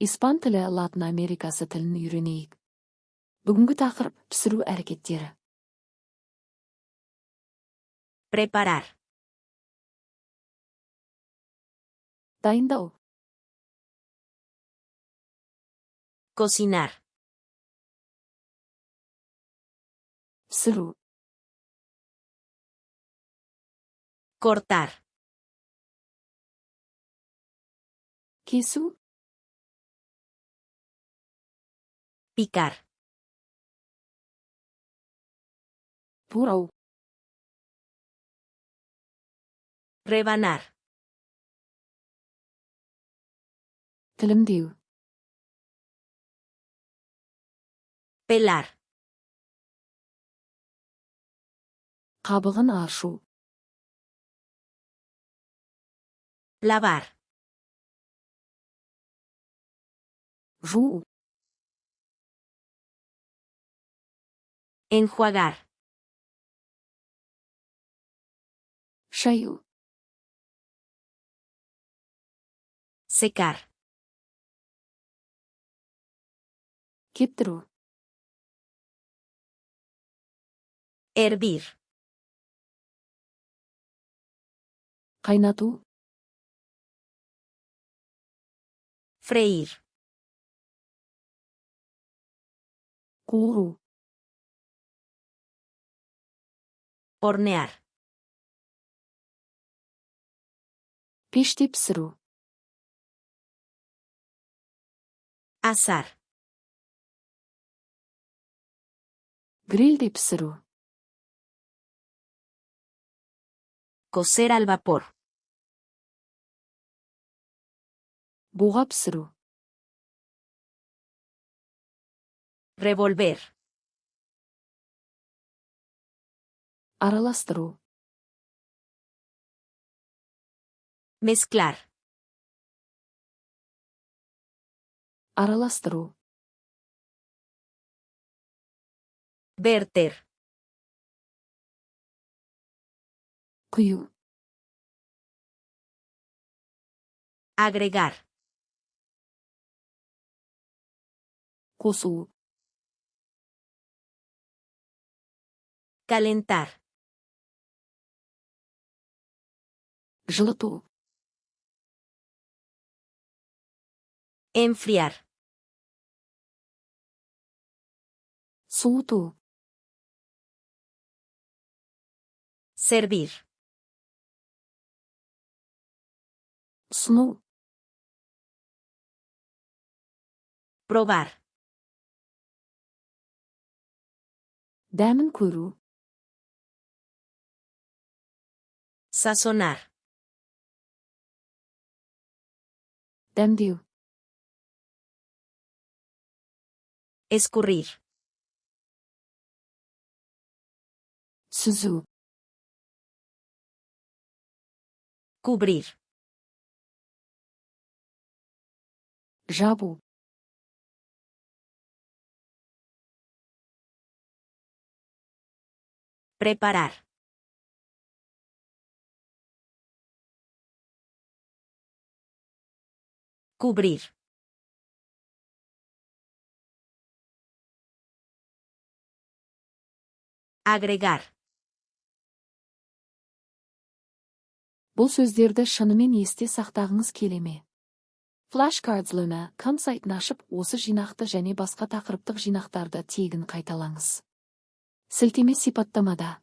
Испан тілі Латын Америкасы тілін үйренейік. Бүгінгі тақырып пісіру әрекеттері. Preparar. Дайындау. Cocinar. Пісіру. Cortar. Кесу. Picar. Турау. Rebanar. Тілімдеу. Pelar. Қабығын ашу. Lavar. Жуу. Enjuagar. Шаю. Secar. Кептіру. Hervir. Қайнату. Freír. Қуыру. Hornear. Пеште пісіру. Asar. Грильде пісіру. Cocer al vapor. Буға пісіру. Revolver. Араластыру. Mezclar. Араластыру. Verter. Құю. Agregar. Қосу. Calentar. Жылыту. Enfriar. Суыту. Servir. Ұсыну. Probar. Дәмін көру. Sazonar. Дәмдеу. Escurrir. Сүзу. Cubrir. Жабу. Preparar. Cubrir. Agregar. Бұл сөздерді шынымен есте сақтағыңыз келе ме? Flashcards Learner.com сайтын ашып, осы жинақты және басқа тақырыптық жинақтарды тегін қайталаңыз. Сілтеме сипаттамада.